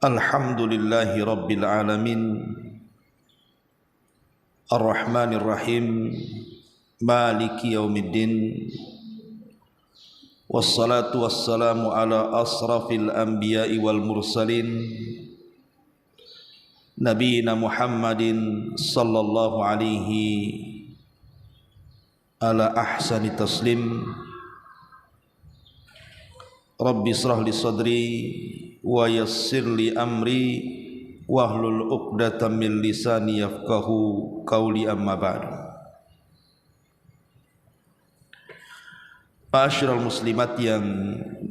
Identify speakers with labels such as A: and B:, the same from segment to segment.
A: Alhamdulillahi Rabbil Alamin Ar-Rahmanir Rahim Maliki Yaumiddin Wassalatu wassalamu ala asrafil anbiya'i wal mursalin Nabiina Muhammadin sallallahu alaihi ala ahsani taslim. Rabbi israh li sadri wa yassir li amri wahlul 'uqdatam min lisani yafqahu qawli, amma ba'du. Ma'asyiral muslimat yang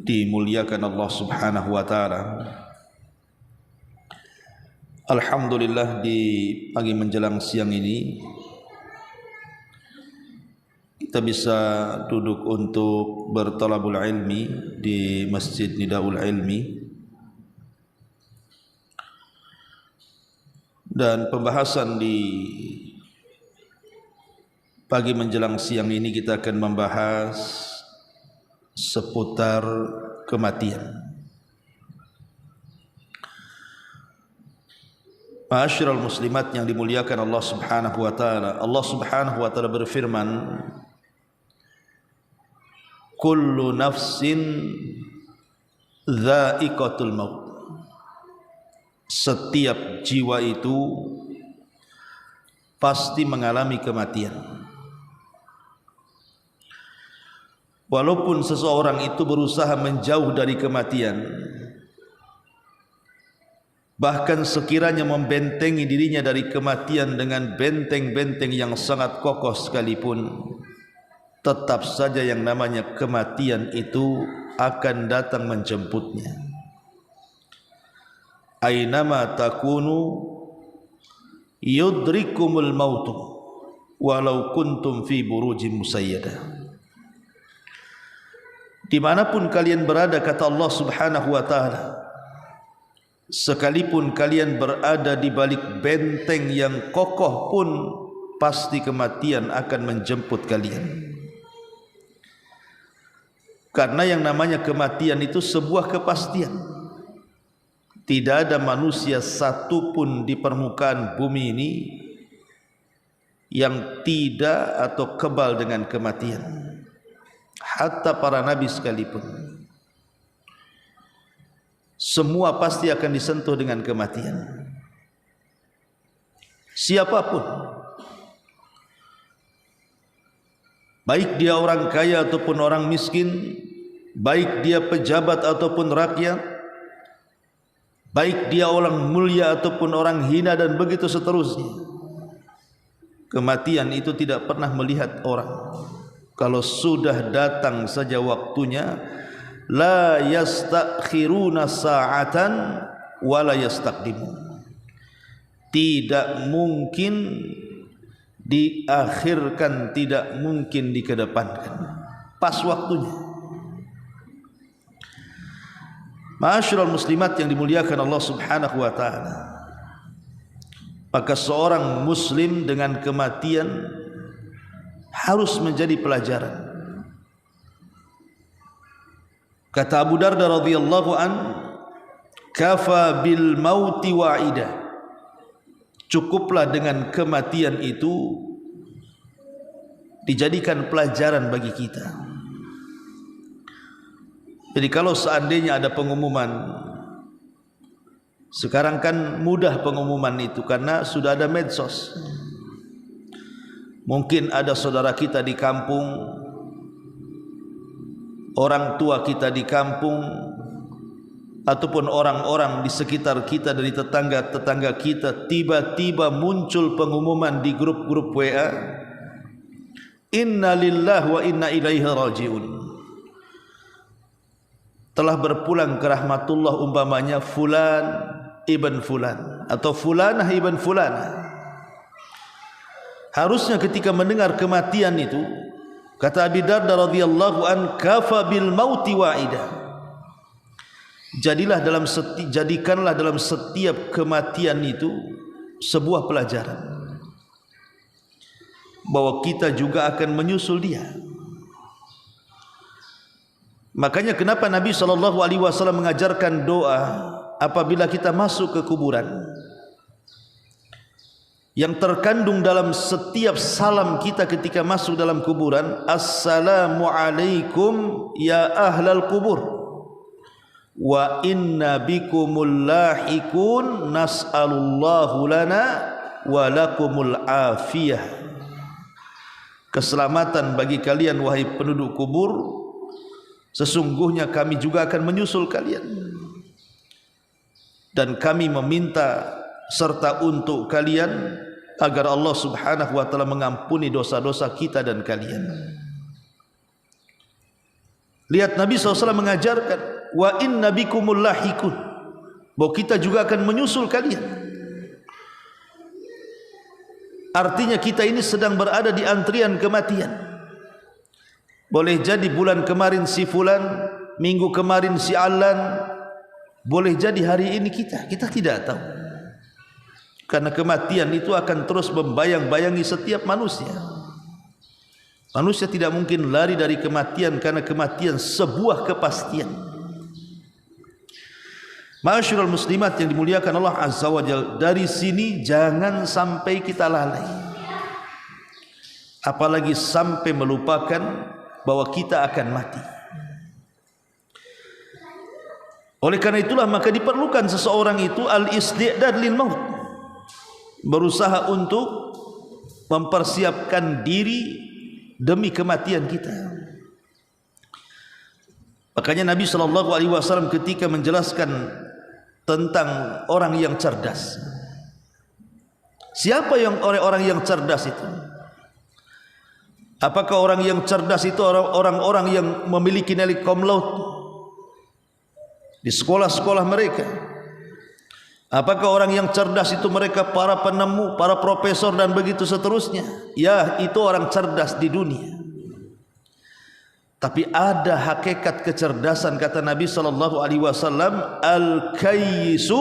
A: dimuliakan Allah Subhanahu wa taala. Alhamdulillah, di pagi menjelang siang ini kita bisa duduk untuk bertalabul ilmi di Masjid Nidaul Ilmi, dan pembahasan di pagi menjelang siang ini kita akan membahas seputar kematian. Ma'asyiral muslimat yang dimuliakan Allah Subhanahu wa taala. Allah Subhanahu wa taala berfirman, kullu nafsin dha'iqatul maut. Setiap jiwa itu pasti mengalami kematian. Walaupun seseorang itu berusaha menjauh dari kematian, bahkan sekiranya membentengi dirinya dari kematian dengan benteng-benteng yang sangat kokoh sekalipun, tetap saja yang namanya kematian itu akan datang menjemputnya. Ainama takunu yudrikumul mautu walau kuntum fi burujin musayyadah. Dimanapun kalian berada, kata Allah Subhanahu wa ta'ala, sekalipun kalian berada di balik benteng yang kokoh pun, pasti kematian akan menjemput kalian. Karena yang namanya kematian itu sebuah kepastian. Tidak ada manusia satu pun di permukaan bumi ini yang tidak atau kebal dengan kematian. Hatta para nabi sekalipun, semua pasti akan disentuh dengan kematian. Siapapun, baik dia orang kaya ataupun orang miskin, baik dia pejabat ataupun rakyat, baik dia orang mulia ataupun orang hina, dan begitu seterusnya. Kematian itu tidak pernah melihat orang. Kalau sudah datang saja waktunya, la yastakhiruna sa'atan wa la yastaqdimun. Tidak mungkin diakhirkan, tidak mungkin dikedepankan. Pas waktunya. Ma'asyiral muslimat yang dimuliakan Allah Subhanahu wa ta'ala, maka seorang muslim dengan kematian harus menjadi pelajaran. Kata Abu Darda radhiyallahu an, kafa bil mauti wa'ida. Cukuplah dengan kematian itu dijadikan pelajaran bagi kita. Jadi kalau seandainya ada pengumuman, sekarang kan mudah pengumuman itu karena sudah ada medsos. Mungkin ada saudara kita di kampung, orang tua kita di kampung, ataupun orang-orang di sekitar kita, dari tetangga-tetangga kita, tiba-tiba muncul pengumuman di grup-grup WA, inna lillahi wa inna ilaihi raji'un, telah berpulang ke rahmatullah, umpamanya fulan ibn fulan atau fulanah ibn fulanah. Harusnya ketika mendengar kematian itu, kata Abi Darda radhiyallahu an, kafa bil mauti wa'ida. Jadikanlah dalam setiap kematian itu sebuah pelajaran, bahwa kita juga akan menyusul dia. Makanya kenapa Nabi SAW mengajarkan doa apabila kita masuk ke kuburan, yang terkandung dalam setiap salam kita ketika masuk dalam kuburan, Assalamualaikum ya ahlal kubur wa inna bikumul lahikun nas'alullahu lana wa lakumul afiyah. Keselamatan bagi kalian wahai penduduk kubur, sesungguhnya kami juga akan menyusul kalian, dan kami meminta serta untuk kalian agar Allah subhanahu wa ta'ala mengampuni dosa-dosa kita dan kalian. Lihat, Nabi SAW mengajarkan wa inna bikumul lahikun, bahwa kita juga akan menyusul kalian. Artinya kita ini sedang berada di antrian kematian. Boleh jadi bulan kemarin si fulan, minggu kemarin si alan, boleh jadi hari ini kita tidak tahu. Karena kematian itu akan terus membayang-bayangi setiap manusia. Manusia tidak mungkin lari dari kematian, karena kematian sebuah kepastian. Ma'asyiral muslimat yang dimuliakan Allah Azza wa Jalla, dari sini jangan sampai kita lalai, apalagi sampai melupakan bahwa kita akan mati. Oleh karena itulah maka diperlukan seseorang itu al-isti'dad lil maut, berusaha untuk mempersiapkan diri demi kematian kita. Makanya Nabi SAW ketika menjelaskan tentang orang yang cerdas, siapa yang orang yang cerdas itu? Apakah orang yang cerdas itu orang-orang yang memiliki nilai cum laude di sekolah-sekolah mereka? Apakah orang yang cerdas itu mereka para penemu, para profesor dan begitu seterusnya? Ya, itu orang cerdas di dunia. Tapi ada hakikat kecerdasan, kata Nabi SAW, al-kayyisu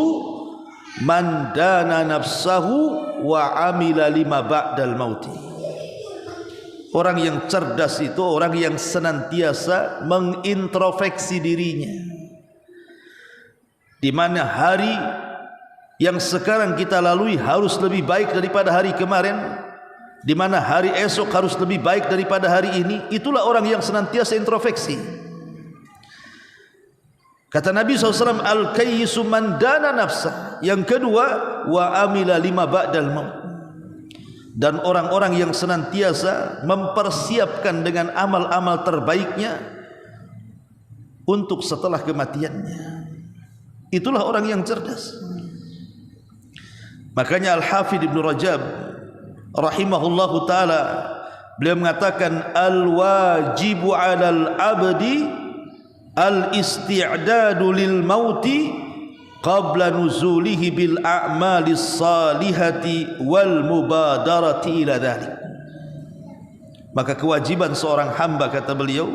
A: man dana nafsahu wa amila lima ba'dal mauti. Orang yang cerdas itu orang yang senantiasa mengintrospeksi dirinya, di mana hari yang sekarang kita lalui harus lebih baik daripada hari kemarin, di mana hari esok harus lebih baik daripada hari ini. Itulah orang yang senantiasa introspeksi. Kata Nabi SAW, al-kayyisu man dana nafsah. Yang kedua, wa amila lima ba'dal maut. Dan orang-orang yang senantiasa mempersiapkan dengan amal-amal terbaiknya untuk setelah kematiannya. Itulah orang yang cerdas. Makanya Al-Hafidh Ibn Rajab rahimahullahu ta'ala, beliau mengatakan al-wajibu 'alal 'abdi al-isti'dadu lil mauti qabla nuzulihi bil a'malis salihati wal mubadarati ila dhalik. Maka kewajiban seorang hamba, kata beliau,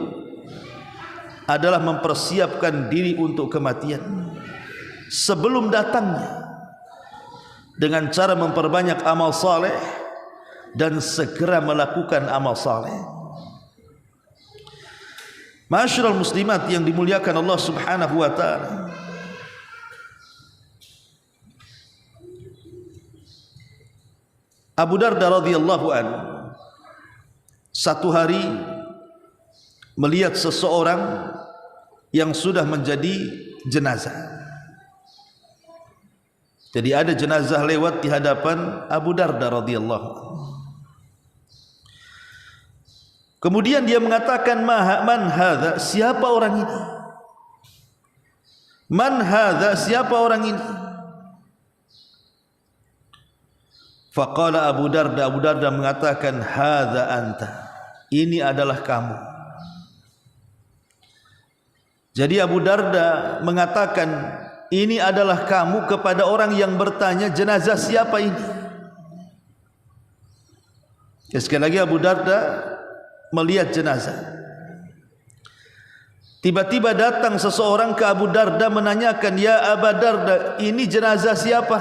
A: adalah mempersiapkan diri untuk kematian sebelum datangnya, dengan cara memperbanyak amal saleh dan segera melakukan amal saleh. Ma'asyiral muslimat yang dimuliakan Allah Subhanahu wa ta'ala, Abu Darda radhiyallahu anhu satu hari melihat seseorang yang sudah menjadi jenazah. Jadi ada jenazah lewat di hadapan Abu Darda radhiyallahu anhu. Kemudian dia mengatakan, man hadza, siapa orang ini? Man hadza, siapa orang ini? Faqala Abu Darda mengatakan, hadza anta, ini adalah kamu. Jadi Abu Darda mengatakan, ini adalah kamu, kepada orang yang bertanya, jenazah siapa ini? Ya, sekali lagi Abu Darda melihat jenazah. Tiba-tiba datang seseorang ke Abu Darda menanyakan, ya Abu Darda, ini jenazah siapa?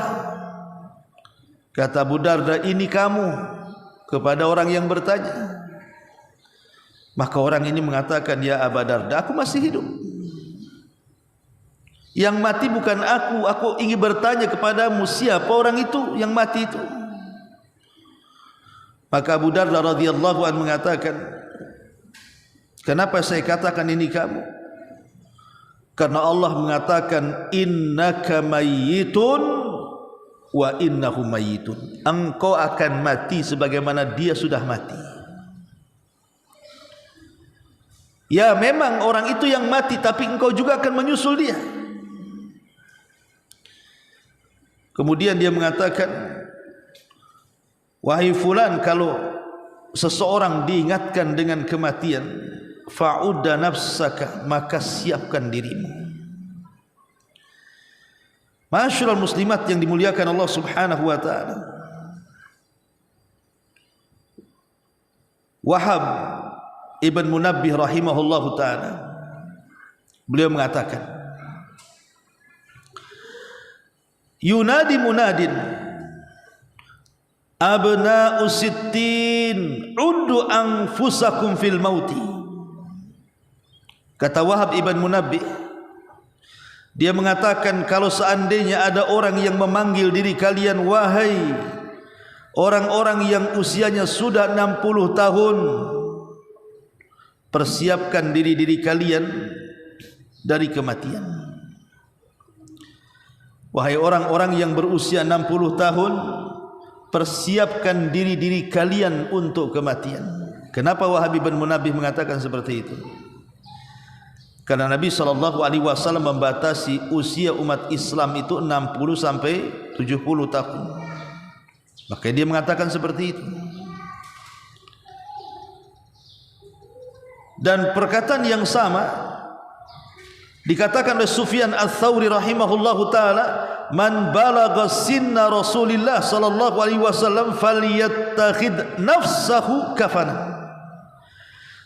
A: Kata Abu Darda, ini kamu, kepada orang yang bertanya. Maka orang ini mengatakan, ya Abu Darda, aku masih hidup. Yang mati bukan aku ingin bertanya kepadamu, siapa orang itu yang mati itu? Maka Abu Darda radhiyallahu anhu mengatakan, kenapa saya katakan ini kamu? Karena Allah mengatakan, innaka mayyitun wa innahum mayyitun. Engkau akan mati sebagaimana dia sudah mati. Ya, memang orang itu yang mati, tapi engkau juga akan menyusul dia. Kemudian dia mengatakan, wahai fulan, kalau seseorang diingatkan dengan kematian, fa'udda nafsaka, maka siapkan dirimu. Ma'asyiral muslimat yang dimuliakan Allah Subhanahu wa taala. Wahab Ibn Munabbih rahimahullahu taala, beliau mengatakan, yunadi munadin abna'u sittin uddu anfusakum fil mauti. Kata Wahab Ibn Munabbih, dia mengatakan, kalau seandainya ada orang yang memanggil diri kalian, wahai orang-orang yang usianya sudah 60 tahun, persiapkan diri-diri kalian dari kematian. Wahai orang-orang yang berusia 60 tahun, persiapkan diri-diri kalian untuk kematian. Kenapa Wahab bin Munabbih mengatakan seperti itu? Karena Nabi SAW membatasi usia umat Islam itu 60 sampai 70 tahun. Maka dia mengatakan seperti itu. Dan perkataan yang sama dikatakan oleh Sufyan Ats-Tsauri rahimahullahu taala, man balagha sinna Rasulillah sallallahu alaihi wasallam falyattakhid nafsahu kafana.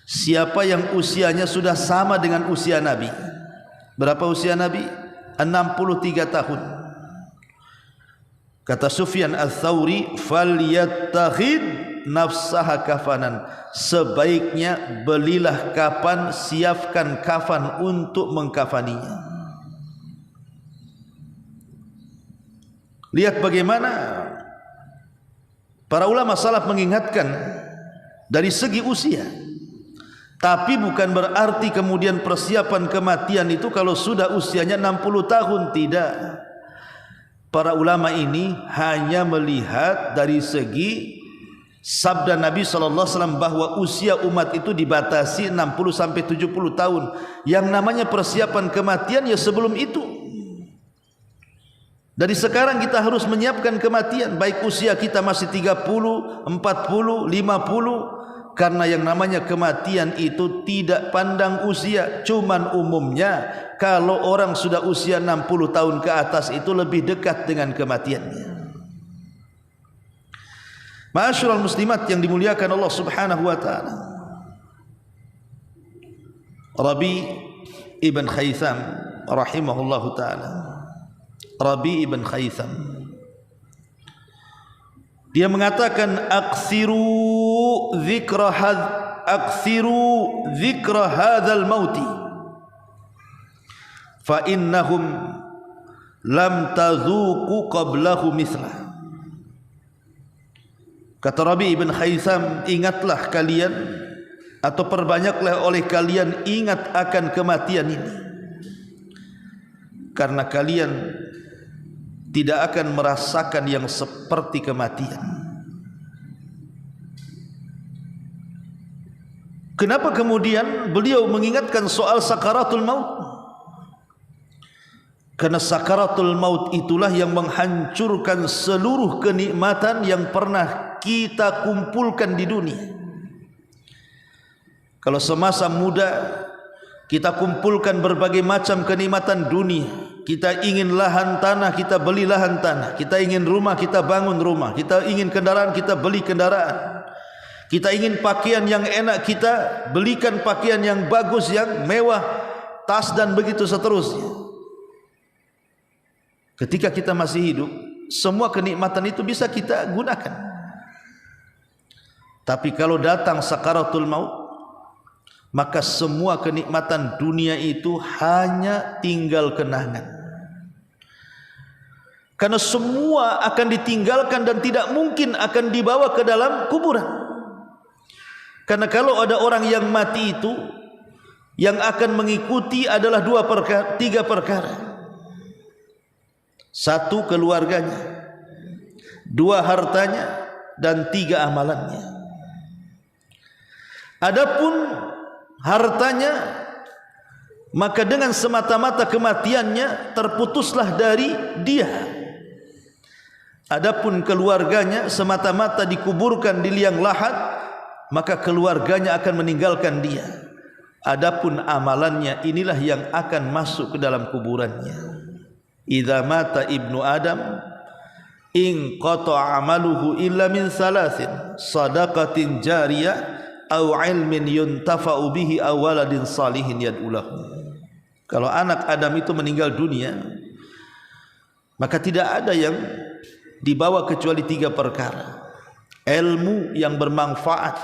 A: Siapa yang usianya sudah sama dengan usia Nabi. Berapa usia Nabi? 63 tahun. Kata Sufyan Ats-Tsauri, falyattakhid nafsaha kafanan. Sebaiknya belilah kafan, siapkan kafan untuk mengkafaninya. Lihat bagaimana para ulama salaf mengingatkan dari segi usia. Tapi bukan berarti kemudian persiapan kematian itu kalau sudah usianya 60 tahun, tidak. Para ulama ini hanya melihat dari segi sabda Nabi SAW bahwa usia umat itu dibatasi 60 sampai 70 tahun. Yang namanya persiapan kematian ya sebelum itu. Dari sekarang kita harus menyiapkan kematian, baik usia kita masih 30, 40, 50. Karena yang namanya kematian itu tidak pandang usia. Cuman umumnya kalau orang sudah usia 60 tahun ke atas itu lebih dekat dengan kematiannya. Ma'asyiral muslimat yang dimuliakan Allah Subhanahu wa taala. Rabi ibn Khaytham rahimahullahu taala. Rabi ibn Khaytham, dia mengatakan, aksiru dzikra hadzal mauti fa innahum lam tazuqu qablahu mithlah. Kata Rabi ibn Khaytham, ingatlah kalian atau perbanyaklah oleh kalian ingat akan kematian ini, karena kalian tidak akan merasakan yang seperti kematian. Kenapa kemudian beliau mengingatkan soal sakaratul maut? Karena sakaratul maut itulah yang menghancurkan seluruh kenikmatan yang pernah kita kumpulkan di dunia. Kalau semasa muda kita kumpulkan berbagai macam kenikmatan dunia. Kita ingin lahan tanah, kita beli lahan tanah. Kita ingin rumah, kita bangun rumah. Kita ingin kendaraan, kita beli kendaraan. Kita ingin pakaian yang enak, kita belikan pakaian yang bagus, yang mewah, tas dan begitu seterusnya. Ketika kita masih hidup, semua kenikmatan itu bisa kita gunakan. Tapi kalau datang sakaratul maut, maka semua kenikmatan dunia itu hanya tinggal kenangan. Karena semua akan ditinggalkan dan tidak mungkin akan dibawa ke dalam kuburan. Karena kalau ada orang yang mati itu, yang akan mengikuti adalah tiga perkara. Satu, keluarganya. Dua, hartanya. Dan tiga, amalannya. Adapun hartanya, maka dengan semata-mata kematiannya terputuslah dari dia. Adapun keluarganya, semata-mata dikuburkan di liang lahat, maka keluarganya akan meninggalkan dia. Adapun amalannya, inilah yang akan masuk ke dalam kuburannya. Idza mata ibnu Adam in qata'a amaluhu illa min salasin, sadaqatin jariyah aw ilmin yuntafa'u bihi aw waladin salihin yad'u lahu. Kalau anak Adam itu meninggal dunia, maka tidak ada yang dibawa kecuali tiga perkara: ilmu yang bermanfaat,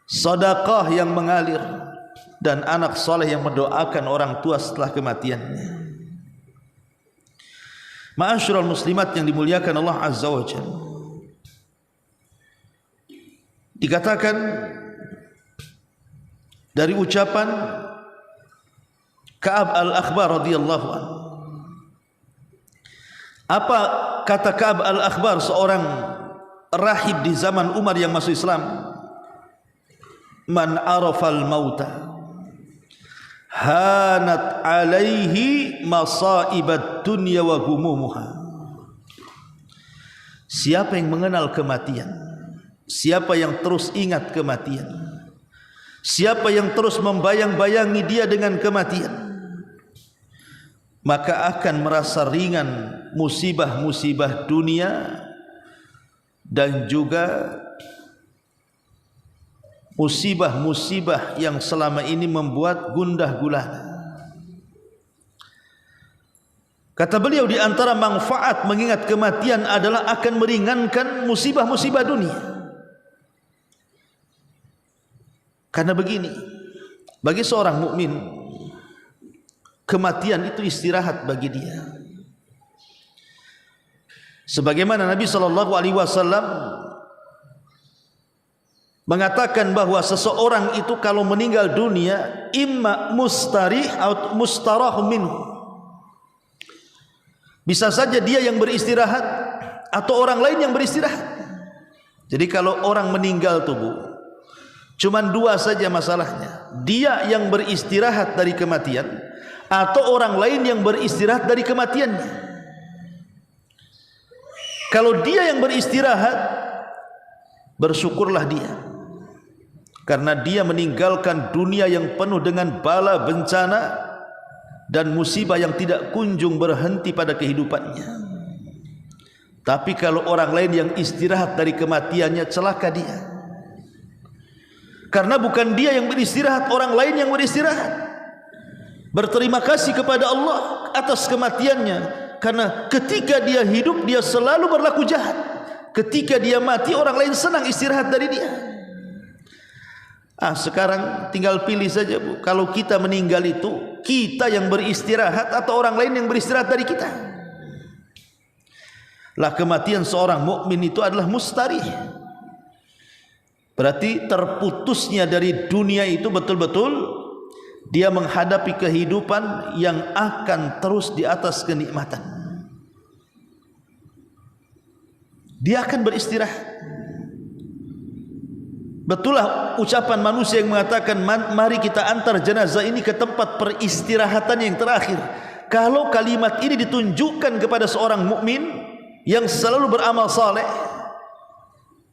A: sedekah yang mengalir, dan anak soleh yang mendoakan orang tua setelah kematiannya. Ma'asyiral muslimat yang dimuliakan Allah Azza wa Jalla, dikatakan dari ucapan Ka'ab al-Akhbar radhiyallahu anhu. Apa kata Ka'ab al-Akhbar, seorang rahib di zaman Umar yang masuk Islam? Man arafal mauta hanat alaihi masaibat dunya wa gumumuha. Siapa yang mengenal kematian, siapa yang terus ingat kematian, siapa yang terus membayang-bayangi dia dengan kematian, maka akan merasa ringan musibah-musibah dunia dan juga musibah-musibah yang selama ini membuat gundah gulana. Kata beliau, di antara manfaat mengingat kematian adalah akan meringankan musibah-musibah dunia. Karena begini, bagi seorang mukmin, kematian itu istirahat bagi dia. Sebagaimana Nabi SAW mengatakan bahwa seseorang itu kalau meninggal dunia, imma mustarih atau mustarah minhu. Bisa saja dia yang beristirahat atau orang lain yang beristirahat. Jadi kalau orang meninggal tubuh, cuman dua saja masalahnya: dia yang beristirahat dari kematian atau orang lain yang beristirahat dari kematiannya. Kalau dia yang beristirahat, bersyukurlah dia, karena dia meninggalkan dunia yang penuh dengan bala bencana dan musibah yang tidak kunjung berhenti pada kehidupannya. Tapi kalau orang lain yang istirahat dari kematiannya, celaka dia, karena bukan dia yang beristirahat, orang lain yang beristirahat. Berterima kasih kepada Allah atas kematiannya, karena ketika dia hidup dia selalu berlaku jahat. Ketika dia mati, orang lain senang istirahat dari dia. Sekarang tinggal pilih saja, Bu. Kalau kita meninggal itu, kita yang beristirahat atau orang lain yang beristirahat dari kita? Lah, kematian seorang mukmin itu adalah mustarih. Berarti terputusnya dari dunia itu betul-betul dia menghadapi kehidupan yang akan terus di atas kenikmatan. Dia akan beristirahat. Betullah ucapan manusia yang mengatakan, mari kita antar jenazah ini ke tempat peristirahatan yang terakhir. Kalau kalimat ini ditunjukkan kepada seorang mukmin yang selalu beramal saleh,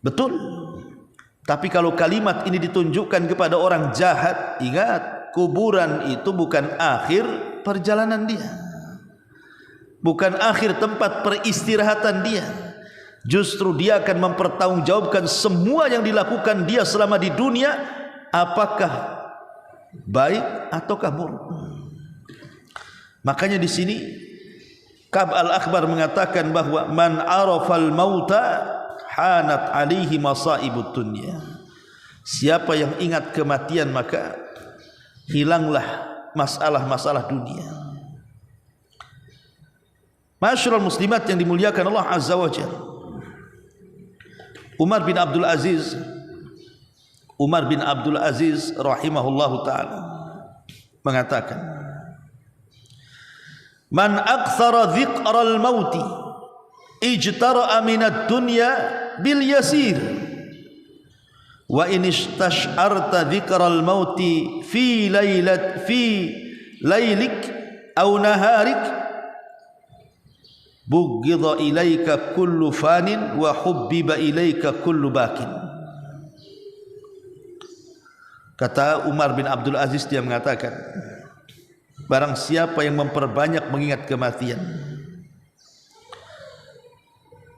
A: betul. Tapi kalau kalimat ini ditunjukkan kepada orang jahat, ingat, kuburan itu bukan akhir perjalanan dia, bukan akhir tempat peristirahatan dia. Justru dia akan mempertanggungjawabkan semua yang dilakukan dia selama di dunia, apakah baik ataukah buruk. Makanya di sini Ka'ab al-Akhbar mengatakan bahwa man arafal mauta hanat alaihi masaibud dunya. Siapa yang ingat kematian, maka hilanglah masalah-masalah dunia. Masyarul muslimat yang dimuliakan Allah Azza wa Jalla, Umar bin Abdul Aziz rahimahullahu ta'ala mengatakan, man aktsara dzikral mauti ijtara'a minad dunya bil yasir wa in istash'arta dzikral mauti fi lailik aw naharik bughidha ilaika kullu fanin wa hubbiba ilaika kullu bakin. Kata Umar bin Abdul Aziz, dia mengatakan, barang siapa yang memperbanyak mengingat kematian,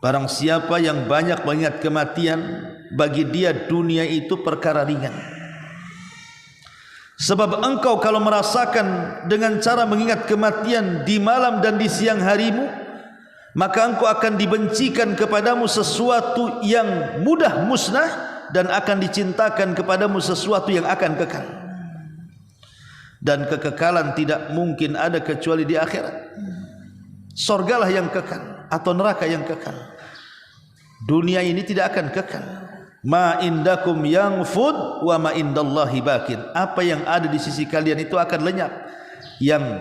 A: barang siapa yang banyak mengingat kematian, bagi dia dunia itu perkara ringan. Sebab engkau kalau merasakan dengan cara mengingat kematian di malam dan di siang harimu, maka engkau akan dibencikan kepadamu sesuatu yang mudah musnah dan akan dicintakan kepadamu sesuatu yang akan kekal. Dan kekekalan tidak mungkin ada kecuali di akhirat. Surgalah yang kekal atau neraka yang kekal. Dunia ini tidak akan kekal. Ma indakum yanfud wa ma indallahi bakin. Apa yang ada di sisi kalian itu akan lenyap. Yang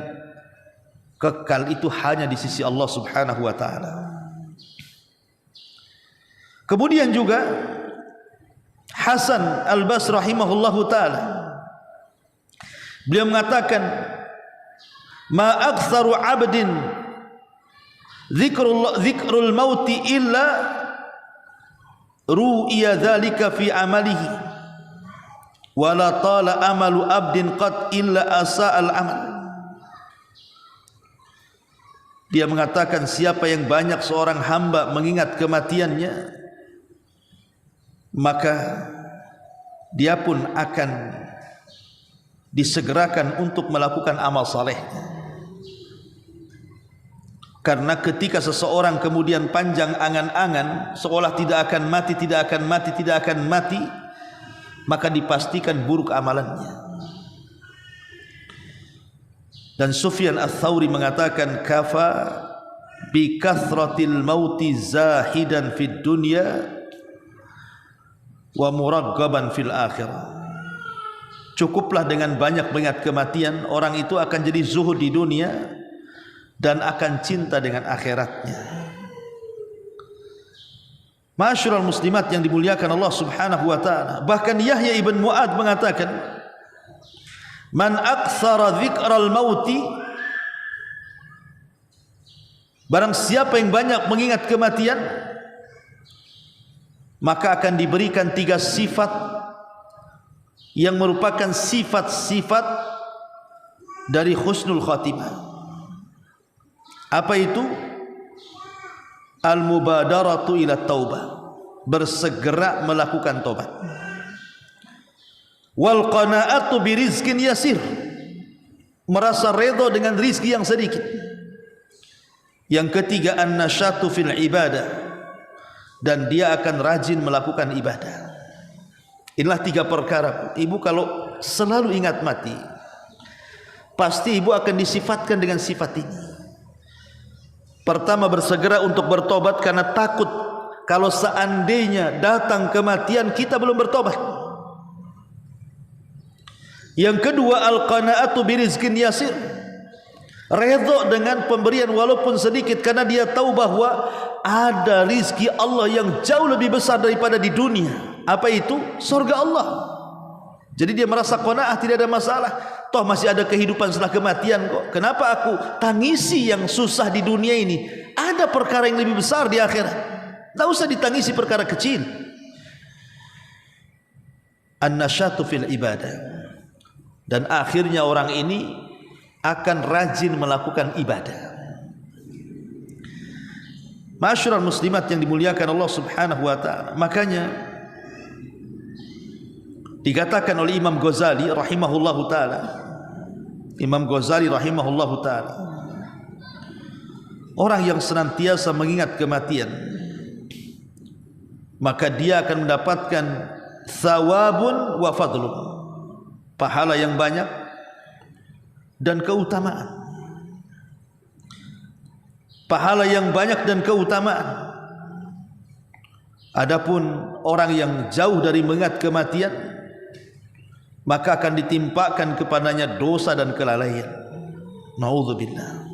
A: kekal itu hanya di sisi Allah Subhanahu wa ta'ala. Kemudian juga Hasan Al-Basri rahimahullahu ta'ala, beliau mengatakan, ma aktsaru 'abdin dzikrul mauti illa ru'iya dzalika fi amalihi wa la tala amalu 'abdin qad illa asa'al amal. Dia mengatakan, siapa yang banyak seorang hamba mengingat kematiannya, maka dia pun akan disegerakan untuk melakukan amal saleh. Karena ketika seseorang kemudian panjang angan-angan seolah tidak akan mati, maka dipastikan buruk amalannya. Dan Sufyan Ats-Tsauri mengatakan, kafa bi kathratil mauti zahidan fid dunya wa muraggaban fil akhirah. Cukuplah dengan banyak mengingat kematian, orang itu akan jadi zuhud di dunia dan akan cinta dengan akhiratnya. Masyarul muslimat yang dimuliakan Allah Subhanahu wa ta'ala, bahkan Yahya ibn Mu'ad mengatakan, man aktsara dzikral mauti, barang siapa yang banyak mengingat kematian, maka akan diberikan 3 sifat yang merupakan sifat-sifat dari husnul khatimah. Apa itu? Al-mubadaratu ila taubah, bersegera melakukan tobat. Wal qanaatu birizqin yasir, merasa redha dengan rizki yang sedikit. Yang ketiga, an-nasyatu fil ibadah, dan dia akan rajin melakukan ibadah. Inilah 3 perkara. Ibu kalau selalu ingat mati, pasti ibu akan disifatkan dengan sifat ini. Pertama, bersegera untuk bertobat karena takut kalau seandainya datang kematian kita belum bertobat. Yang kedua, al-qanaatu birizqin yasir, redha dengan pemberian walaupun sedikit, karena dia tahu bahwa ada rizki Allah yang jauh lebih besar daripada di dunia. Apa itu? Surga Allah. Jadi dia merasa qanaah, tidak ada masalah. Toh masih ada kehidupan setelah kematian kok. Kenapa aku tangisi yang susah di dunia ini? Ada perkara yang lebih besar di akhirat. Tak usah ditangisi perkara kecil. An-nasyatu fil ibadah. Dan akhirnya orang ini akan rajin melakukan ibadah. Masyarul muslimat yang dimuliakan Allah Subhanahu wa ta'ala, makanya dikatakan oleh Imam Ghazali rahimahullahu ta'ala, orang yang senantiasa mengingat kematian, maka dia akan mendapatkan thawabun wa fadlun, pahala yang banyak dan keutamaan. pahala yang banyak dan keutamaan. Adapun orang yang jauh dari mengingat kematian, maka akan ditimpakan kepadanya dosa dan kelalaian. Nauzubillah.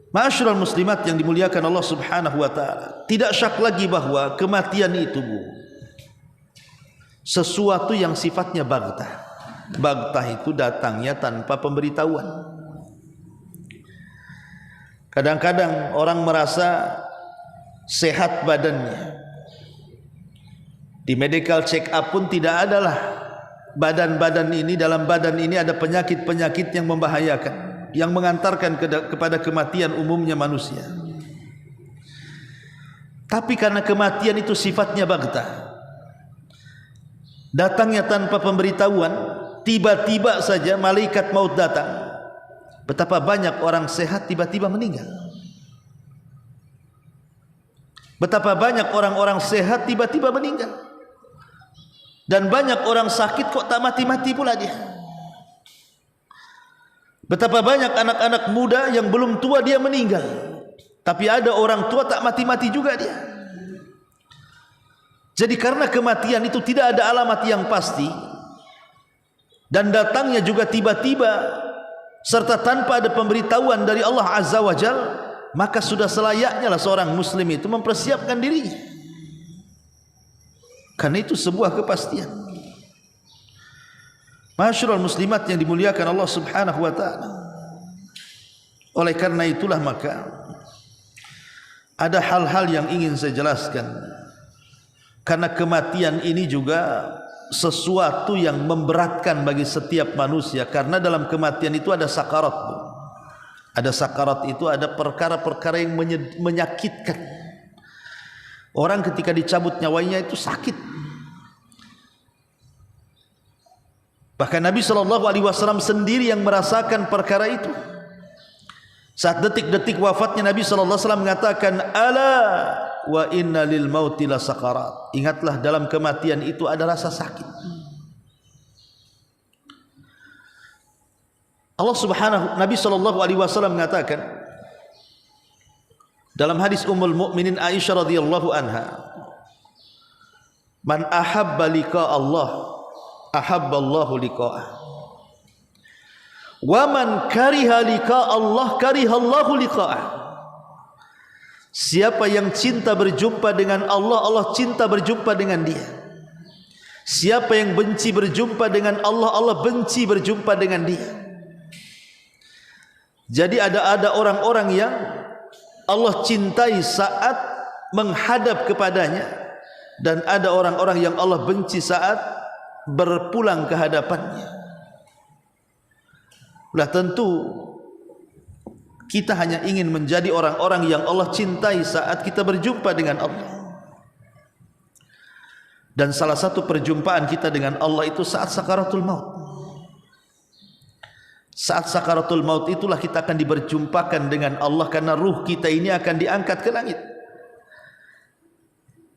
A: Ma'asyiral muslimat yang dimuliakan Allah Subhanahu wa taala, tidak syak lagi bahwa kematian itu sesuatu yang sifatnya baghtah. Baghtah itu datangnya tanpa pemberitahuan. Kadang-kadang orang merasa sehat badannya, di medical check up pun tidak adalah badan ini, dalam badan ini ada penyakit-penyakit yang membahayakan, yang mengantarkan kepada kematian umumnya manusia. Tapi karena kematian itu sifatnya baghtah, datangnya tanpa pemberitahuan, tiba-tiba saja malaikat maut datang. Betapa banyak orang sehat tiba-tiba meninggal. Betapa banyak orang-orang sehat tiba-tiba meninggal. Dan banyak orang sakit kok tak mati-mati pula dia. Betapa banyak anak-anak muda yang belum tua dia meninggal, tapi ada orang tua tak mati-mati juga dia. Jadi karena kematian itu tidak ada alamat yang pasti, dan datangnya juga tiba-tiba serta tanpa ada pemberitahuan dari Allah Azza wa Jalla, maka sudah selayaknya lah seorang muslim itu mempersiapkan dirinya, karena itu sebuah kepastian. Ma'asyiral muslimat yang dimuliakan Allah Subhanahu wa taala, oleh karena itulah maka ada hal-hal yang ingin saya jelaskan, karena kematian ini juga sesuatu yang memberatkan bagi setiap manusia, karena dalam kematian itu ada sakarat. Ada sakarat itu ada perkara-perkara yang menyakitkan. Orang ketika dicabut nyawanya itu sakit. Bahkan Nabi SAW sendiri yang merasakan perkara itu. Saat detik-detik wafatnya Nabi SAW mengatakan, ala wa inna lil mauti la sakarat. Ingatlah, dalam kematian itu ada rasa sakit. Nabi SAW mengatakan dalam hadis Ummul Mukminin Aisyah radhiyallahu anha, man ahabba liqa Allah ahabba Allahu liqa'ah, wa man kariha liqa Allah kariha Allahu liqa'ah. Siapa yang cinta berjumpa dengan Allah, Allah cinta berjumpa dengan dia. Siapa yang benci berjumpa dengan Allah, Allah benci berjumpa dengan dia. Jadi ada orang-orang yang Allah cintai saat menghadap kepadanya, dan ada orang-orang yang Allah benci saat berpulang ke hadapannya. Lah tentu kita hanya ingin menjadi orang-orang yang Allah cintai saat kita berjumpa dengan Allah. Dan salah satu perjumpaan kita dengan Allah itu saat sakaratul maut. Saat sakaratul maut itulah kita akan diberjumpakan dengan Allah, karena ruh kita ini akan diangkat ke langit,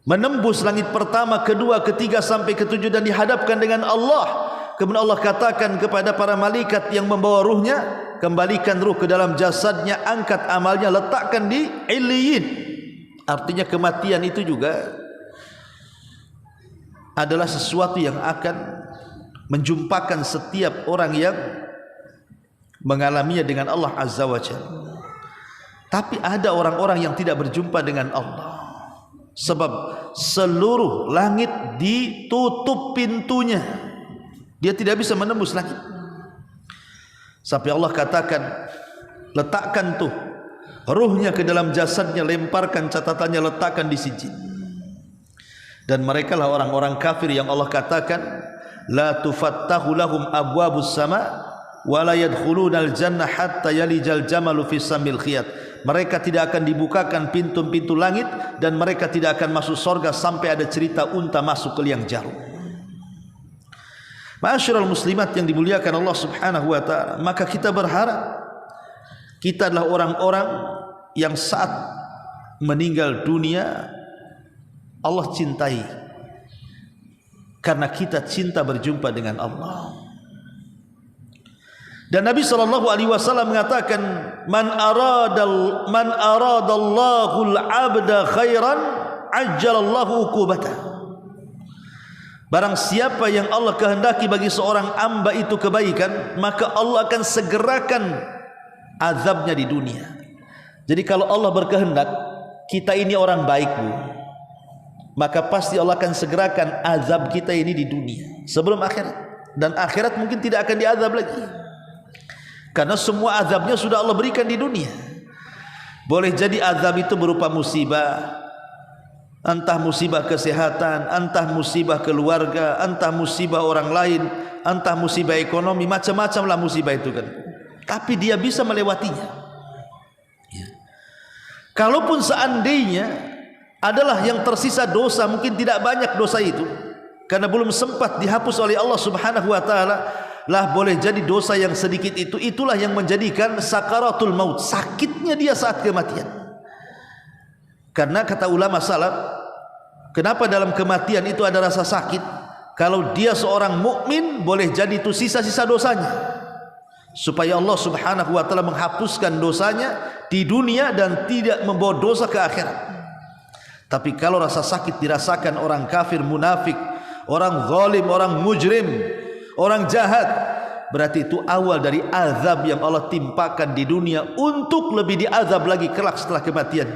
A: menembus langit pertama, kedua, ketiga sampai ketujuh, dan dihadapkan dengan Allah. Kemudian Allah katakan kepada para malaikat yang membawa ruhnya, kembalikan ruh ke dalam jasadnya, angkat amalnya, letakkan di Illiyin. Artinya kematian itu juga adalah sesuatu yang akan menjumpakan setiap orang yang mengalaminya dengan Allah Azza wa Jalla. Tapi ada orang-orang yang tidak berjumpa dengan Allah, sebab seluruh langit ditutup pintunya, dia tidak bisa menembus langit. Sampai Allah katakan, letakkan tuh ruhnya ke dalam jasadnya, lemparkan catatannya, letakkan di sijil. Dan mereka lah orang-orang kafir yang Allah katakan, la tufattahu lahum abwabus sama wala yadkhulunal jannah hatta yalijal jamalu fi samil khiyat. Mereka tidak akan dibukakan pintu-pintu langit, dan mereka tidak akan masuk surga sampai ada cerita unta masuk ke liang jarum. Ma'asyiral muslimat yang dimuliakan Allah Subhanahu wa taala, maka kita berharap kita adalah orang-orang yang saat meninggal dunia Allah cintai, karena kita cinta berjumpa dengan Allah. Dan Nabi SAW mengatakan, man aradallahu al-'abda khairan ajjalallahu uqubatah. Barang siapa yang Allah kehendaki bagi seorang hamba itu kebaikan, maka Allah akan segerakan azabnya di dunia. Jadi kalau Allah berkehendak kita ini orang baik, Bu, maka pasti Allah akan segerakan azab kita ini di dunia sebelum akhirat. Dan akhirat mungkin tidak akan diazab lagi, karena semua azabnya sudah Allah berikan di dunia. Boleh jadi azab itu berupa musibah, entah musibah kesehatan, entah musibah keluarga, entah musibah orang lain, entah musibah ekonomi, macam-macam lah musibah itu kan. Tapi dia bisa melewatinya. Ya. Kalaupun seandainya adalah yang tersisa dosa, mungkin tidak banyak dosa itu, karena belum sempat dihapus oleh Allah Subhanahu wa taala, lah boleh jadi dosa yang sedikit itu, itulah yang menjadikan sakaratul maut, sakitnya dia saat kematian. Karena kata ulama salaf, kenapa dalam kematian itu ada rasa sakit? Kalau dia seorang mukmin, boleh jadi itu sisa-sisa dosanya, supaya Allah Subhanahu wa taala menghapuskan dosanya di dunia dan tidak membawa dosa ke akhirat. Tapi kalau rasa sakit dirasakan orang kafir, munafik, orang zalim, orang mujrim, orang jahat, berarti itu awal dari azab yang Allah timpakan di dunia untuk lebih diazab lagi kelak setelah kematian.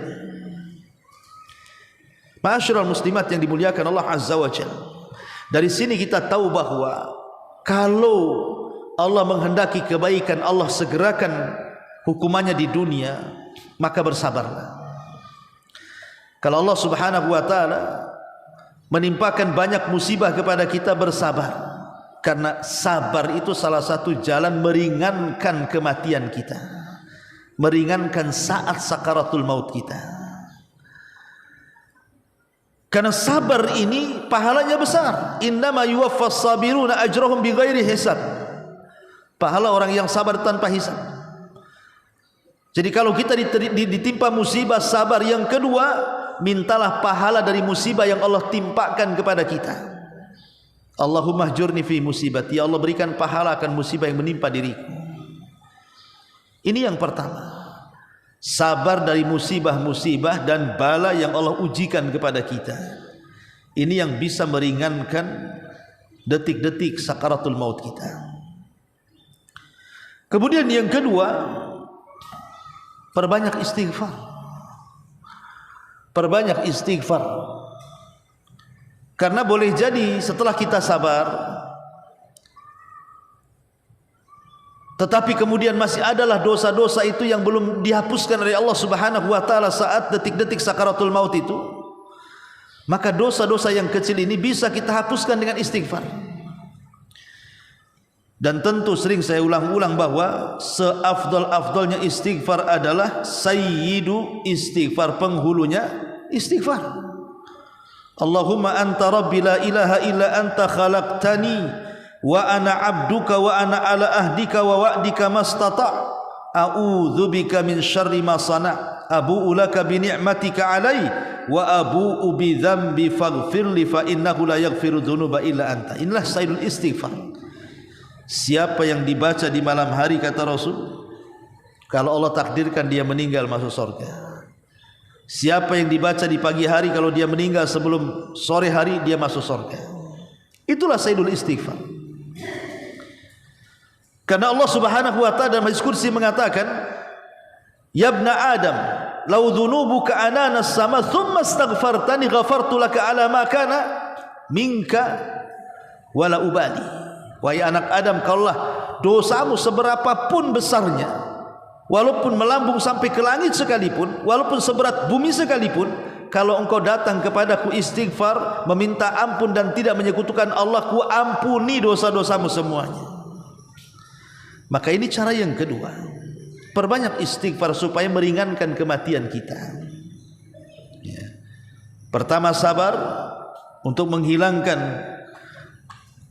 A: Ma'asyiral muslimat yang dimuliakan Allah Azza wa Jalla, dari sini kita tahu bahwa kalau Allah menghendaki kebaikan, Allah segerakan hukumannya di dunia, maka bersabarlah. Kalau Allah Subhanahu wa taala menimpakan banyak musibah kepada kita, bersabar, karena sabar itu salah satu jalan meringankan kematian kita, meringankan saat sakaratul maut kita. Karena sabar ini pahalanya besar. Innama yuwaffas sabiruna ajrahum bighairi hisab. Pahala orang yang sabar tanpa hisab. Jadi kalau kita ditimpa musibah, sabar. Yang kedua, mintalah pahala dari musibah yang Allah timpakan kepada kita. Allahumma ajurni fi musibati, ya Allah berikan pahala akan musibah yang menimpa diriku. Ini yang pertama, sabar dari musibah-musibah dan bala yang Allah ujikan kepada kita. Ini yang bisa meringankan detik-detik sakaratul maut kita. Kemudian yang kedua, perbanyak istighfar. Perbanyak istighfar. Karena boleh jadi setelah kita sabar, tetapi kemudian masih adalah dosa-dosa itu yang belum dihapuskan oleh Allah Subhanahu wa taala saat detik-detik sakaratul maut itu. Maka dosa-dosa yang kecil ini bisa kita hapuskan dengan istighfar. Dan tentu sering saya ulang-ulang bahwa seafdal-afdalnya istighfar adalah sayyidu istighfar, penghulunya istighfar. Allahumma anta rabbi la ilaha illa anta khalaqtani wa ana abduka wa ana ala ahdika wa wa'dika mastata' a'udzubika min syarri ma sana' abu'u laka bi ni'matika 'alai wa abu'u bi dzambi faghfirli fa innahu la yaghfiru dzunuba illa anta. Inilah sayyidul istighfar. Siapa yang dibaca di malam hari, kata Rasul, kalau Allah takdirkan dia meninggal masuk surga. Siapa yang dibaca di pagi hari, kalau dia meninggal sebelum sore hari, dia masuk surga. Itulah sayyidul istighfar. Karena Allah Subhanahu wa taala dalam hadis qudsi mengatakan, ya ibna adam law dhunubuka anana as-sama thumma astaghfartani ghafartu laka ala ma kana minka wala ubali. Wahai anak Adam, kalaulah dosamu seberapapun besarnya, walaupun melambung sampai ke langit sekalipun, walaupun seberat bumi sekalipun, kalau engkau datang kepadaku istighfar, meminta ampun dan tidak menyekutukan Allah, ku ampuni dosa-dosamu semuanya. Maka ini cara yang kedua, perbanyak istighfar supaya meringankan kematian kita. Ya. Pertama, sabar untuk menghilangkan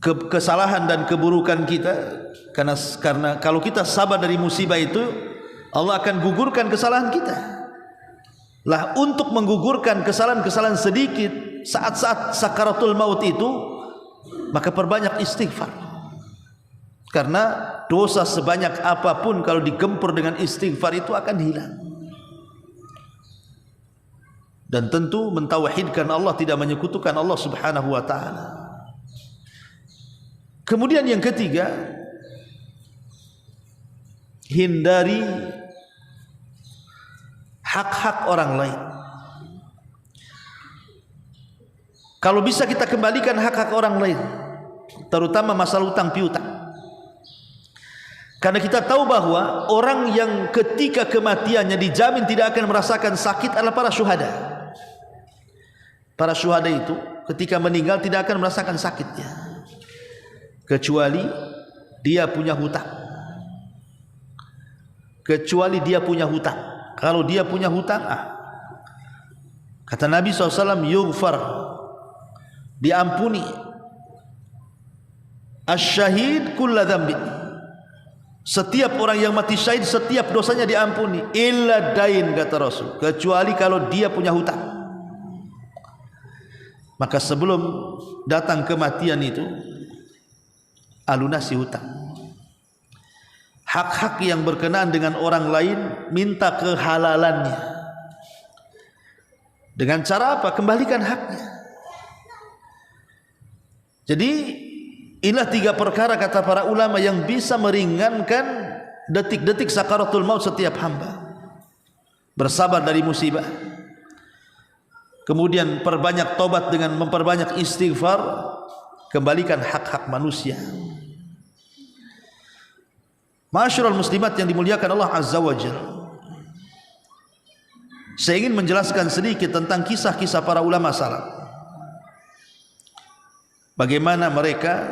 A: kesalahan dan keburukan kita, karena kalau kita sabar dari musibah itu, Allah akan gugurkan kesalahan kita. Lah untuk menggugurkan kesalahan-kesalahan sedikit saat-saat sakaratul maut itu, maka perbanyak istighfar. Karena dosa sebanyak apapun kalau digempur dengan istighfar itu akan hilang. Dan tentu mentauhidkan Allah, tidak menyekutukan Allah Subhanahu wa taala. Kemudian yang ketiga, hindari hak-hak orang lain. Kalau bisa kita kembalikan hak-hak orang lain, terutama masalah utang piutang. Karena kita tahu bahwa orang yang ketika kematiannya dijamin tidak akan merasakan sakit adalah para syuhada. Para syuhada itu ketika meninggal tidak akan merasakan sakitnya, kecuali dia punya hutang. Kecuali dia punya hutang. Kalau dia punya hutang, kata Nabi SAW, yughfar, diampuni asyahid kulla dzambin, setiap orang yang mati syahid setiap dosanya diampuni, illa dain, kata Rasul, kecuali kalau dia punya hutang. Maka sebelum datang kematian itu alunasi hutang, hak-hak yang berkenaan dengan orang lain, minta kehalalannya. Dengan cara apa? Kembalikan haknya. Jadi inilah 3 perkara kata para ulama yang bisa meringankan detik-detik sakaratul maut setiap hamba. Bersabar dari musibah, kemudian perbanyak tobat dengan memperbanyak istighfar, kembalikan hak-hak manusia. Ma'asyiral muslimat yang dimuliakan Allah Azza wa Jalla, saya ingin menjelaskan sedikit tentang kisah-kisah para ulama salaf. Bagaimana mereka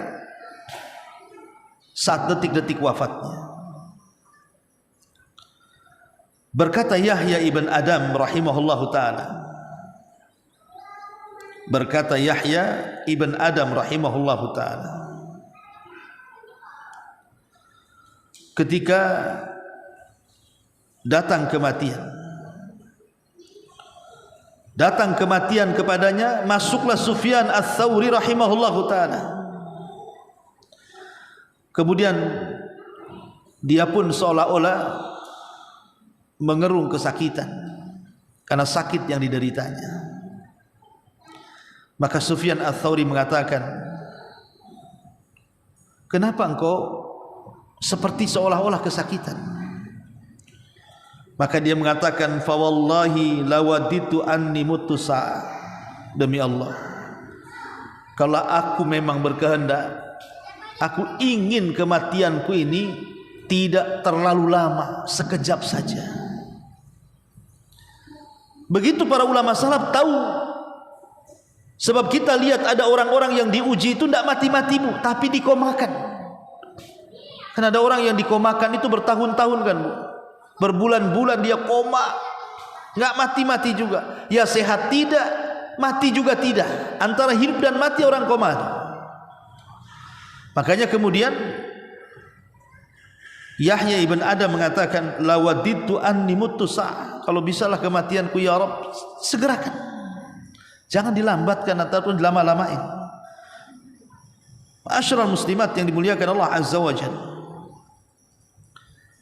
A: saat detik-detik wafatnya. Berkata Yahya ibn Adam rahimahullahu ta'ala, berkata Yahya ibn Adam rahimahullahu ta'ala, ketika datang kematian kepadanya, masuklah Sufyan Ats-Tsauri rahimahullahu ta'ala. Kemudian dia pun seolah-olah mengerung kesakitan karena sakit yang dideritanya. Maka Sufyan Ats-Tsauri mengatakan, kenapa engkau seperti seolah-olah kesakitan? Maka dia mengatakan, fa wallahi lawaditu anni mutu sa'ah, demi Allah, kalau aku memang berkehendak, aku ingin kematianku ini tidak terlalu lama, sekejap saja. Begitu para ulama salaf tahu. Sebab kita lihat ada orang-orang yang diuji itu tidak mati-mati, Bu, tapi dikomakan. Karena ada orang yang dikomakan itu bertahun-tahun kan, Bu, berbulan-bulan dia koma, nggak mati-mati juga. Ya sehat tidak, mati juga tidak. Antara hidup dan mati orang koma. Makanya kemudian Yahya ibn Adam mengatakan, lawaditu anni mutu sa'ah, kalau bisalah kematianku ya Rabb, segerakan, jangan dilambatkan ataupun dilama-lamain. Ma'asyiral muslimat yang dimuliakan Allah Azza wa Jalla.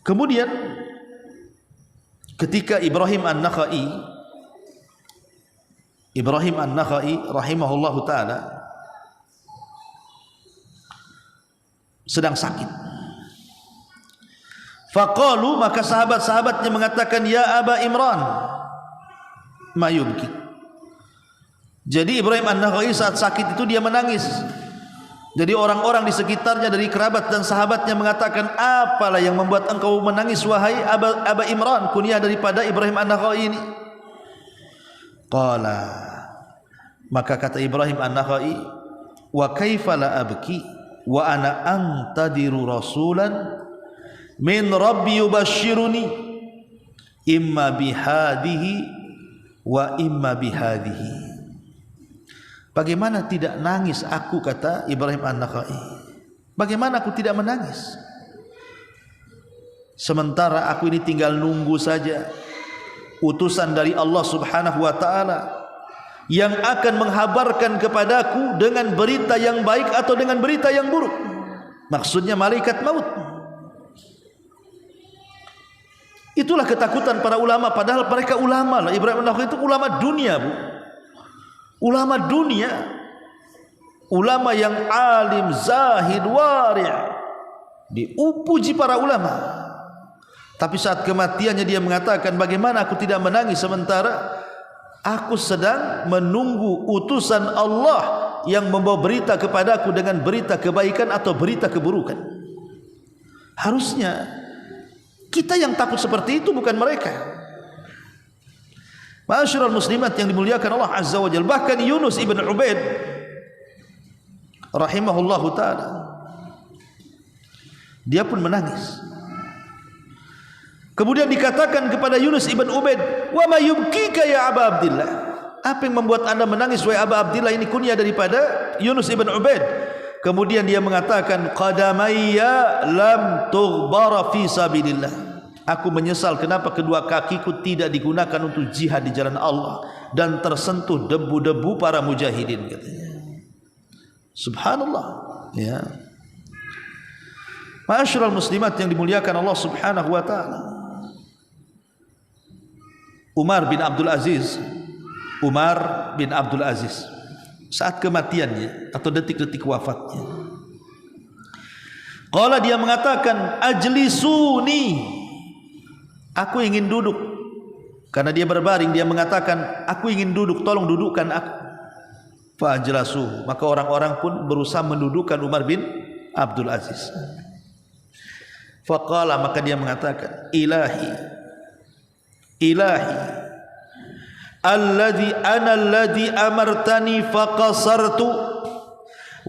A: Kemudian ketika Ibrahim An-Nakhai rahimahullahu ta'ala sedang sakit, faqalu, maka sahabat-sahabatnya mengatakan, ya Aba Imran ma yubki. Jadi Ibrahim An-Nakhai saat sakit itu dia menangis. Jadi orang-orang di sekitarnya dari kerabat dan sahabatnya mengatakan, apalah yang membuat engkau menangis wahai Aba Imran, kunyah daripada Ibrahim An-Nakhai ini. Qala, maka kata Ibrahim An-Nakhai, wa kaifa la abki wa ana antadiru rasulan min rabbi yubashshiruni imma bihadihi wa imma bihadihi. Bagaimana tidak nangis aku, kata Ibrahim An-Nakhai. Bagaimana aku tidak menangis? Sementara aku ini tinggal nunggu saja utusan dari Allah Subhanahu wa ta'ala yang akan menghabarkan kepadaku dengan berita yang baik atau dengan berita yang buruk. Maksudnya malaikat maut. Itulah ketakutan para ulama, padahal mereka ulama. Ibrahim an-Nakha'i itu ulama dunia, Bu. Ulama dunia. Ulama yang alim, zahid, wari'. Dipuji para ulama. Tapi saat kematiannya dia mengatakan, bagaimana aku tidak menangis sementara aku sedang menunggu utusan Allah yang membawa berita kepadaku dengan berita kebaikan atau berita keburukan. Harusnya kita yang takut seperti itu, bukan mereka. Ma'asyiral muslimat yang dimuliakan Allah Azza wa Jalla. Bahkan Yunus ibn Ubaid rahimahullahu ta'ala, dia pun menangis. Kemudian dikatakan kepada Yunus ibn Ubaid, wa ma yubkika ya Aba Abdillah, apa yang membuat anda menangis wahai Aba Abdillah? Ini kunyah daripada Yunus ibn Ubaid. Kemudian dia mengatakan, qadamayya lam tughbara fi sabilillah, aku menyesal kenapa kedua kakiku tidak digunakan untuk jihad di jalan Allah dan tersentuh debu-debu para mujahidin, katanya. Subhanallah, ya. Ma'asyiral muslimat yang dimuliakan Allah Subhanahu wa taala. Umar bin Abdul Aziz saat kematiannya atau detik-detik wafatnya, qala, dia mengatakan, ajlisuni, aku ingin duduk. Karena dia berbaring, dia mengatakan, aku ingin duduk, tolong dudukkan aku. Fa'ajlasu, maka orang-orang pun berusaha mendudukkan Umar bin Abdul Aziz. Faqala, maka dia mengatakan, ilahi alladhi amartani faqasartu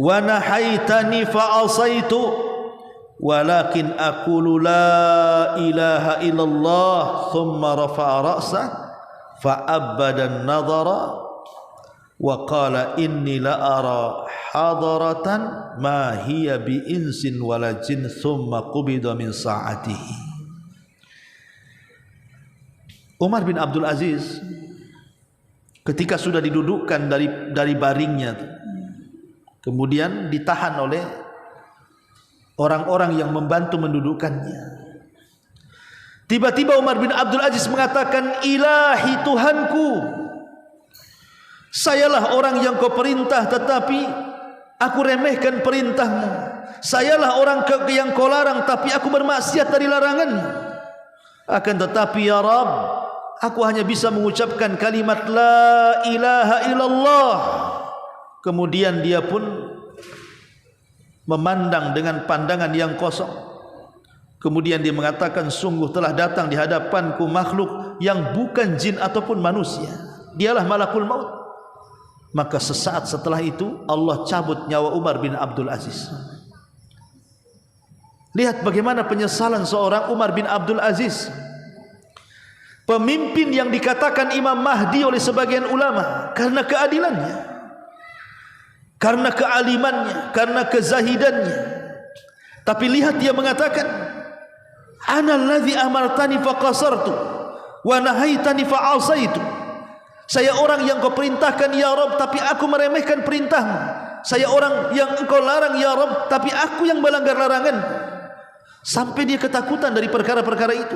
A: wa nahaitani fa'asaitu walakin aqulu la ilaha illallah, thumma rafa'a ra'sah fa'abbada an-nadhara wa qala inni la ara hadaratan ma hiya bi insin wala jin, thumma qubida min sa'atihi. Umar bin Abdul Aziz ketika sudah didudukkan dari baringnya, kemudian ditahan oleh orang-orang yang membantu mendudukkannya, tiba-tiba Umar bin Abdul Aziz mengatakan, ilahi Tuhanku, sayalah orang yang kau perintah tetapi aku remehkan perintahmu. Sayalah orang yang kau larang tapi aku bermaksiat dari laranganmu. Akan tetapi ya Rabb, aku hanya bisa mengucapkan kalimat la ilaha illallah. Kemudian dia pun memandang dengan pandangan yang kosong. Kemudian dia mengatakan, sungguh telah datang di hadapanku makhluk yang bukan jin ataupun manusia, dialah malakul maut. Maka sesaat setelah itu Allah cabut nyawa Umar bin Abdul Aziz. Lihat bagaimana penyesalan seorang Umar bin Abdul Aziz, pemimpin yang dikatakan Imam Mahdi oleh sebagian ulama karena keadilannya, karena kealimannya, karena kezahidannya. Tapi lihat dia mengatakan, ana alladhi amartani faqasartu wa nahaitani fa'asaitu. Saya orang yang kau perintahkan ya Rabb, tapi aku meremehkan perintahmu. Saya orang yang engkau larang ya Rabb, tapi aku yang melanggar larangan. Sampai dia ketakutan dari perkara-perkara itu.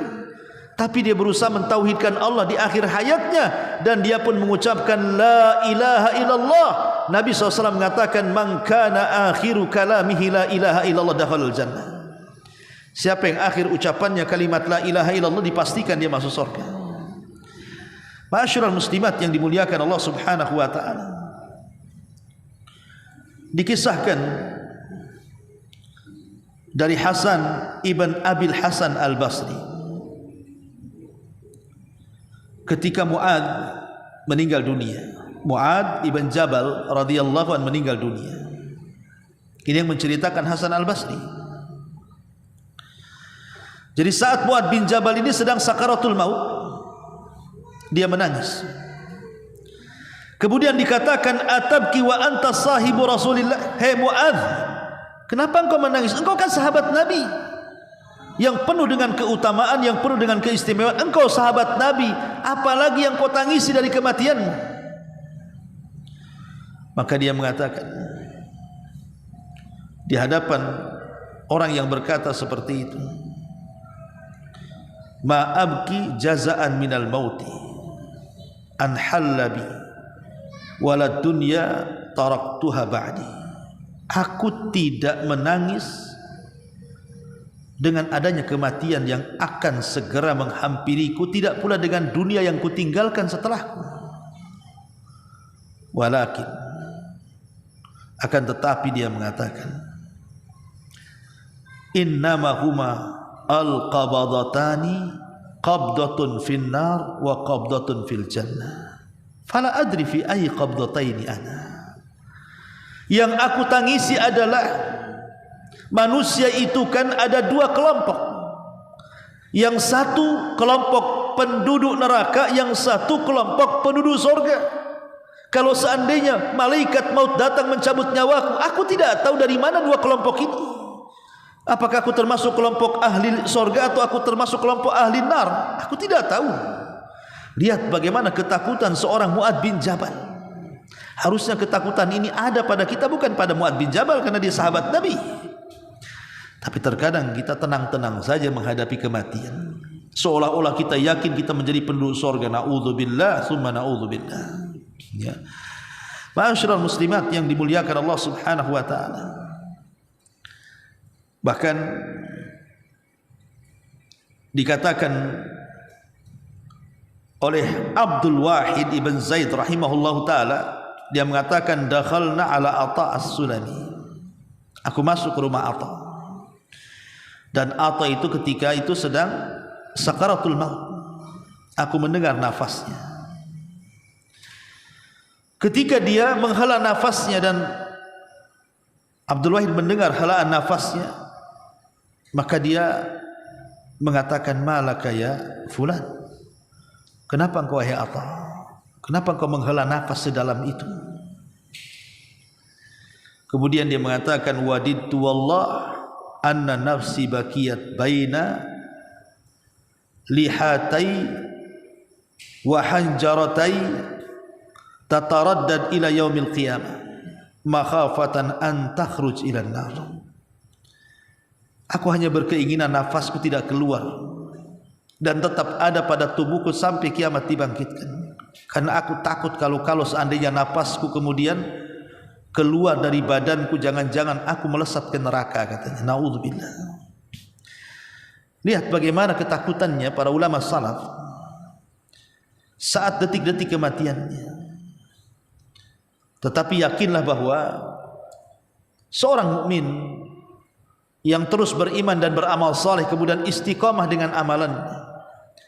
A: Tapi dia berusaha mentauhidkan Allah di akhir hayatnya, dan dia pun mengucapkan la ilaha illallah. Nabi SAW mengatakan, man kana akhiru kalamihi la ilaha illallah dakhalal jannah. Siapa yang akhir ucapannya kalimat la ilaha illallah, dipastikan dia masuk surga. Ma'asyiral muslimat yang dimuliakan Allah Subhanahu wa taala. Dikisahkan dari Hasan ibn Abil Hasan al-Basri, ketika Mu'ad meninggal dunia, Mu'ad ibn Jabal radhiyallahu anhu meninggal dunia. Ini yang menceritakan Hasan al-Basri. Jadi saat Mu'ad bin Jabal ini sedang sakaratul maut, dia menangis. Kemudian dikatakan, atabki wa anta sahibu Rasulillah. Hei Mu'ad, kenapa engkau menangis? Engkau kan sahabat Nabi yang penuh dengan keutamaan, yang penuh dengan keistimewaan. Engkau sahabat Nabi, apalagi yang kau tangisi dari kematianmu? Maka dia mengatakan di hadapan orang yang berkata seperti itu, ma abki jazaan minal mauti an hallabi walad dunya taraktuha ba'di. Aku tidak menangis dengan adanya kematian yang akan segera menghampiriku, tidak pula dengan dunia yang kutinggalkan setelahku. Walakin, akan tetapi dia mengatakan, innama huma al-qabadatani qabdatun fin nar wa qabdatun fil jannah fala adri fi ayyi qabdataini ana. Yang aku tangisi adalah manusia itu kan ada dua kelompok. Yang satu kelompok penduduk neraka, yang satu kelompok penduduk surga. Kalau seandainya malaikat maut datang mencabut nyawaku, aku tidak tahu dari mana dua kelompok ini. Apakah aku termasuk kelompok ahli surga atau aku termasuk kelompok ahli nar? Aku tidak tahu. Lihat bagaimana ketakutan seorang Mu'adz bin Jabal. Harusnya ketakutan ini ada pada kita, bukan pada Mu'adz bin Jabal karena dia sahabat Nabi. Tapi terkadang kita tenang-tenang saja menghadapi kematian, seolah-olah kita yakin kita menjadi penduduk surga. Na'udzubillah summa na'udzubillah. Ya. Ma'asyiral muslimat yang dimuliakan Allah Subhanahu wa taala. Bahkan dikatakan oleh Abdul Wahid ibn Zaid rahimahullahu taala, dia mengatakan dakhalna ala Atha as-Sulami. Aku masuk ke rumah Atha. Dan Atha itu ketika itu sedang sakaratul maut. Aku mendengar nafasnya. Ketika dia menghela nafasnya dan Abdul Wahid mendengar helaan nafasnya, maka dia mengatakan, malaka ya fulan, kenapa engkau wahai Atha, kenapa engkau menghela nafas sedalam itu? Kemudian dia mengatakan, wadidtu wallah anna nafsi bakiyat baina lihatai wa hanjaratai tataraddad ila yaumil qiyamah makhafatan an takhruj ila an-nar. Aku hanya berkeinginan nafasku tidak keluar dan tetap ada pada tubuhku sampai kiamat dibangkitkan, karena aku takut kalau seandainya nafasku kemudian keluar dari badanku, jangan-jangan aku melesat ke neraka, katanya. Naudzubillah. Lihat bagaimana ketakutannya para ulama salaf saat detik-detik kematiannya. Tetapi yakinlah bahwa seorang mukmin yang terus beriman dan beramal saleh, kemudian istiqamah dengan amalannya,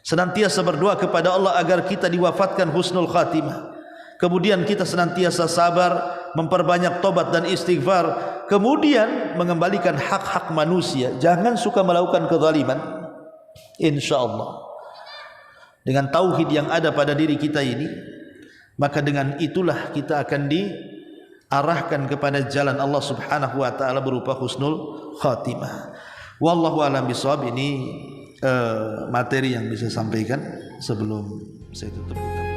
A: senantiasa berdoa kepada Allah agar kita diwafatkan husnul khatimah, kemudian kita senantiasa sabar, memperbanyak tobat dan istighfar, kemudian mengembalikan hak-hak manusia, jangan suka melakukan kezaliman. Insyaallah dengan tauhid yang ada pada diri kita ini, maka dengan itulah kita akan diarahkan kepada jalan Allah Subhanahu wa taala berupa husnul khatimah. Wallahu a'lam bishawab. Ini materi yang bisa sampaikan sebelum saya tutup.